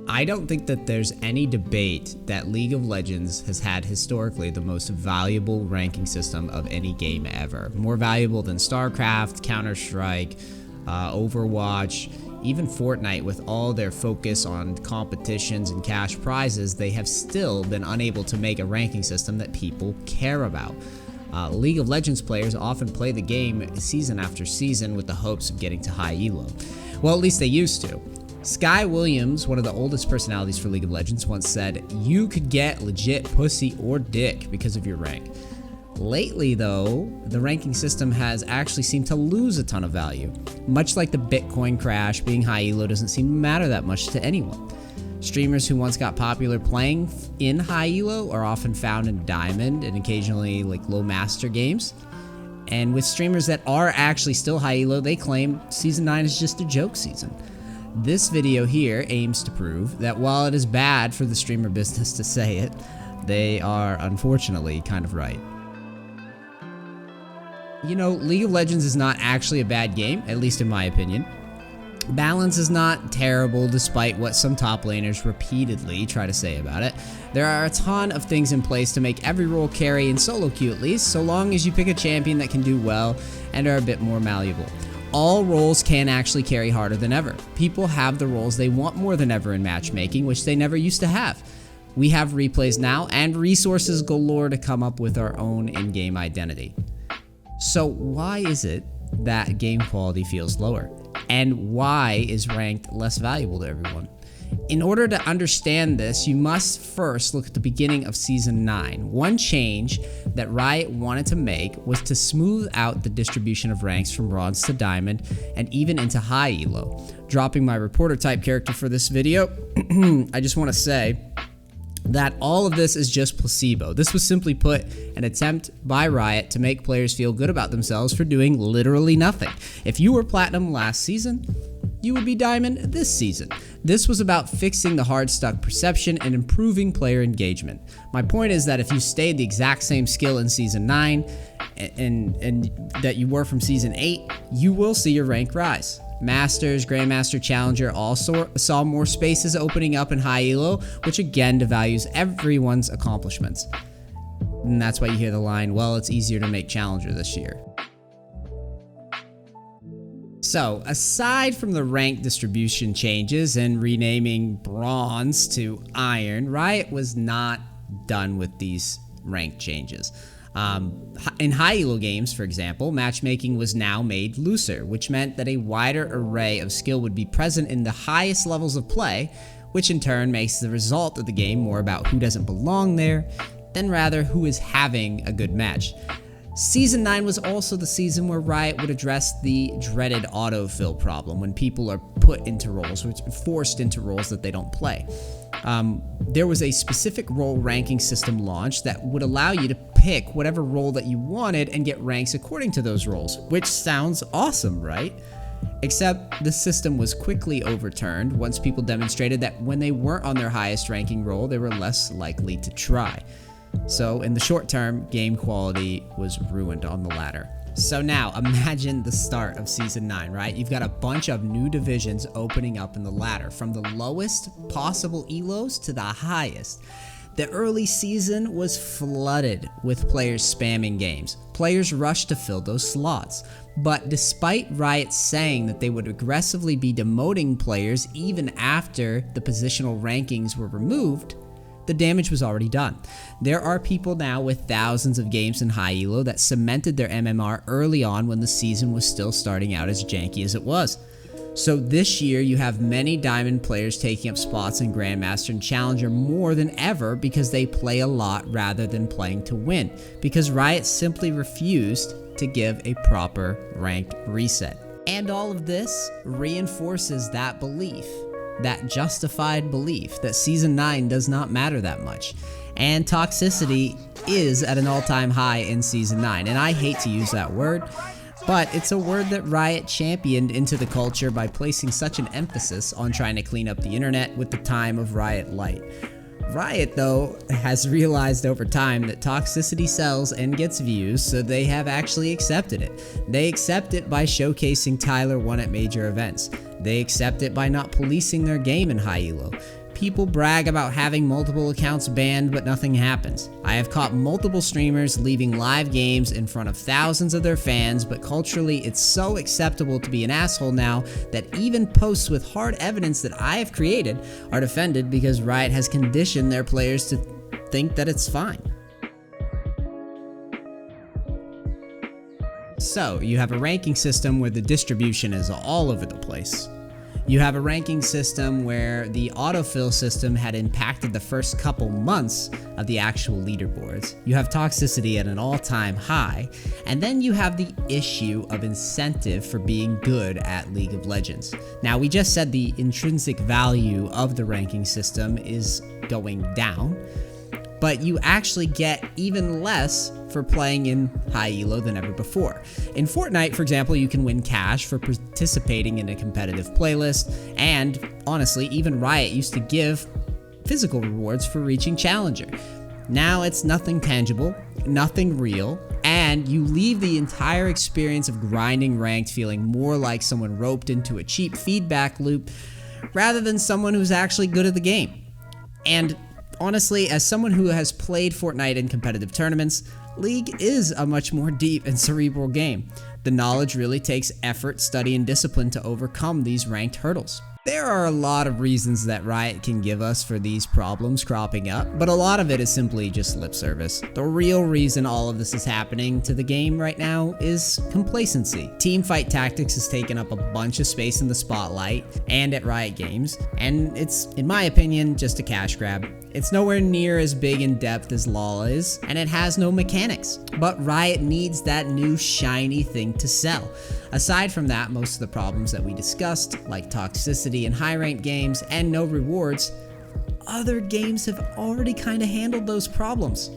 I don't think that there's any debate that League of Legends has had historically the most valuable ranking system of any game ever. More valuable than Starcraft, Counter-Strike, Overwatch, even Fortnite. With all their focus on competitions and cash prizes, they have still been unable to make a ranking system that people care about. League of Legends players often play the game season after season with the hopes of getting to high elo. Well, at least they used to. Sky Williams, one of the oldest personalities for League of Legends, once said, "You could get legit pussy or dick because of your rank." Lately, though, the ranking system has actually seemed to lose a ton of value. Much like the Bitcoin crash, being high elo doesn't seem to matter that much to anyone. Streamers who once got popular playing in high elo are often found in Diamond and occasionally like low master games. And with streamers that are actually still high elo, they claim Season 9 is just a joke season. This video here aims to prove that while it is bad for the streamer business to say it, they are unfortunately kind of right. You know, League of Legends is not actually a bad game, at least in my opinion. Balance is not terrible despite what some top laners repeatedly try to say about it. There are a ton of things in place to make every role carry in solo queue at least, so long as you pick a champion that can do well and are a bit more malleable. All roles can actually carry harder than ever. People have the roles they want more than ever in matchmaking, which they never used to have. We have replays now and resources galore to come up with our own in-game identity. So why is it that game quality feels lower? And why is ranked less valuable to everyone? In order to understand this, you must first look at the beginning of Season 9. One change that Riot wanted to make was to smooth out the distribution of ranks from Bronze to Diamond and even into High Elo. Dropping my reporter type character for this video, I just want to say that all of this is just placebo. This was simply put an attempt by Riot to make players feel good about themselves for doing literally nothing. If you were Platinum last season, you would be Diamond this season. This was about fixing the hard-stuck perception and improving player engagement. My point is that if you stayed the exact same skill in Season 9 and that you were from Season 8, you will see your rank rise. Masters, Grandmaster, Challenger also saw more spaces opening up in high elo, which again devalues everyone's accomplishments. And that's why you hear the line, well, it's easier to make Challenger this year. So, aside from the rank distribution changes and renaming Bronze to Iron, Riot was not done with these rank changes. In high elo games, for example, matchmaking was now made looser, which meant that a wider array of skill would be present in the highest levels of play, which in turn makes the result of the game more about who doesn't belong there, than rather who is having a good match. Season 9 was also the season where Riot would address the dreaded autofill problem when people are put into roles, or forced into roles that they don't play. There was a specific role ranking system launched that would allow you to pick whatever role that you wanted and get ranks according to those roles, which sounds awesome, right? Except the system was quickly overturned once people demonstrated that when they weren't on their highest ranking role, they were less likely to try. So in the short term, game quality was ruined on the ladder. So now imagine the start of Season 9, right? You've got a bunch of new divisions opening up in the ladder, from the lowest possible elos to the highest. The early season was flooded with players spamming games. Players rushed to fill those slots. But despite Riot saying that they would aggressively be demoting players even after the positional rankings were removed, the damage was already done. There are people now with thousands of games in high elo that cemented their MMR early on when the season was still starting out as janky as it was. So this year you have many Diamond players taking up spots in Grandmaster and Challenger more than ever because they play a lot rather than playing to win, because Riot simply refused to give a proper ranked reset. And all of this reinforces that belief, that justified belief that Season 9 does not matter that much. And toxicity is at an all-time high in Season 9. And I hate to use that word, but it's a word that Riot championed into the culture by placing such an emphasis on trying to clean up the internet with the time of Riot Lite. Riot, though, has realized over time that toxicity sells and gets views, so they have actually accepted it. They accept it by showcasing Tyler 1 at major events. They accept it by not policing their game in high elo. People brag about having multiple accounts banned, but nothing happens. I have caught multiple streamers leaving live games in front of thousands of their fans, but culturally it's so acceptable to be an asshole now that even posts with hard evidence that I have created are defended because Riot has conditioned their players to think that it's fine. So, you have a ranking system where the distribution is all over the place. You have a ranking system where the autofill system had impacted the first couple months of the actual leaderboards. You have toxicity at an all-time high, and then you have the issue of incentive for being good at League of Legends. Now, we just said the intrinsic value of the ranking system is going down, but you actually get even less for playing in high elo than ever before. In Fortnite, for example, you can win cash for participating in a competitive playlist, and honestly, even Riot used to give physical rewards for reaching Challenger. Now it's nothing tangible, nothing real, and you leave the entire experience of grinding ranked feeling more like someone roped into a cheap feedback loop rather than someone who's actually good at the game. And honestly, as someone who has played Fortnite in competitive tournaments, League is a much more deep and cerebral game. The knowledge really takes effort, study, and discipline to overcome these ranked hurdles. There are a lot of reasons that Riot can give us for these problems cropping up, but a lot of it is simply just lip service. The real reason all of this is happening to the game right now is complacency. Teamfight tactics has taken up a bunch of space in the spotlight and at Riot Games, and it's, in my opinion, just a cash grab. It's nowhere near as big in depth as LoL is, and it has no mechanics. But Riot needs that new shiny thing to sell. Aside from that, most of the problems that we discussed, like toxicity in high-ranked games and no rewards, other games have already kind of handled those problems.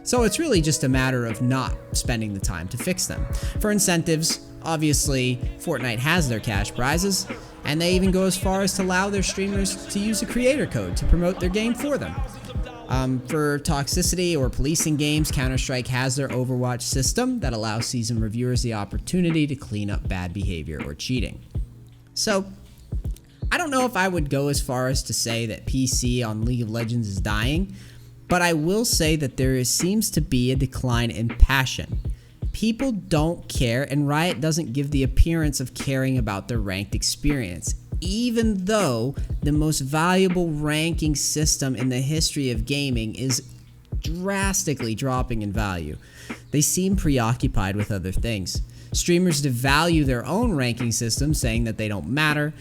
So it's really just a matter of not spending the time to fix them. For incentives, obviously, Fortnite has their cash prizes, and they even go as far as to allow their streamers to use a creator code to promote their game for them. For toxicity or policing games, Counter-Strike has their Overwatch system that allows seasoned reviewers the opportunity to clean up bad behavior or cheating. So, I don't know if I would go as far as to say that PC on League of Legends is dying, but I will say that there seems to be a decline in passion. People don't care, and Riot doesn't give the appearance of caring about their ranked experience, even though the most valuable ranking system in the history of gaming is drastically dropping in value. They seem preoccupied with other things. Streamers devalue their own ranking system, saying that they don't matter,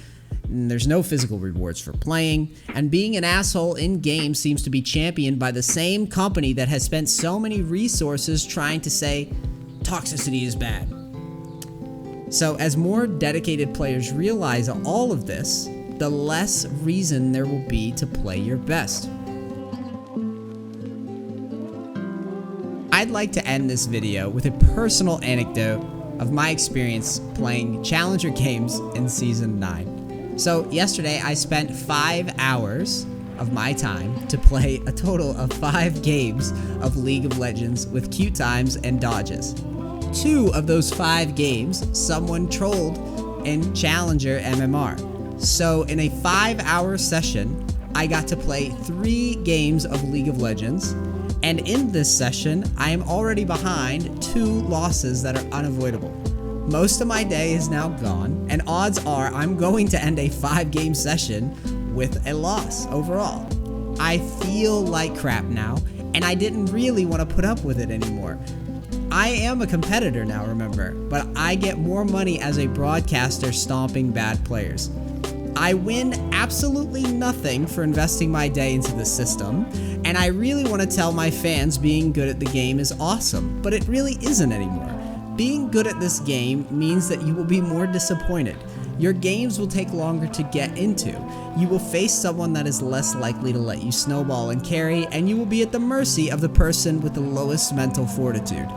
and there's no physical rewards for playing, and being an asshole in game seems to be championed by the same company that has spent so many resources trying to say toxicity is bad. So as more dedicated players realize all of this, the less reason there will be to play your best. I'd like to end this video with a personal anecdote of my experience playing Challenger games in Season 9. So yesterday I spent 5 hours of my time to play a total of 5 games of League of Legends with Q times and dodges. 2 of those 5 games, someone trolled in Challenger MMR. So in a 5-hour session, I got to play 3 games of League of Legends, and in this session, I am already behind 2 losses that are unavoidable. Most of my day is now gone, and odds are I'm going to end a 5-game session with a loss overall. I feel like crap now, and I didn't really want to put up with it anymore. I am a competitor now, remember, but I get more money as a broadcaster stomping bad players. I win absolutely nothing for investing my day into the system, and I really want to tell my fans being good at the game is awesome, but it really isn't anymore. Being good at this game means that you will be more disappointed. Your games will take longer to get into. You will face someone that is less likely to let you snowball and carry, and you will be at the mercy of the person with the lowest mental fortitude.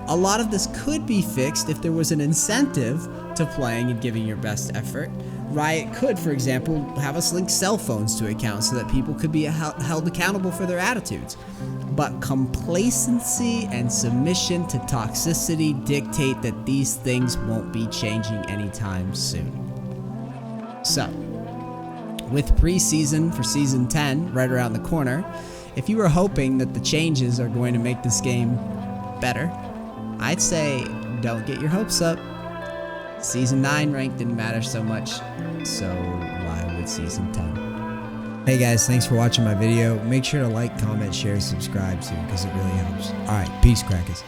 A lot of this could be fixed if there was an incentive to playing and giving your best effort. Riot could, for example, have us link cell phones to accounts so that people could be held accountable for their attitudes. But complacency and submission to toxicity dictate that these things won't be changing anytime soon. So, with preseason for Season 10 right around the corner, if you were hoping that the changes are going to make this game better, I'd say don't get your hopes up. Season 9 rank didn't matter so much, so why would Season 10? Hey guys, thanks for watching my video. Make sure to like, comment, share, subscribe soon because it really helps. Alright, peace crackers.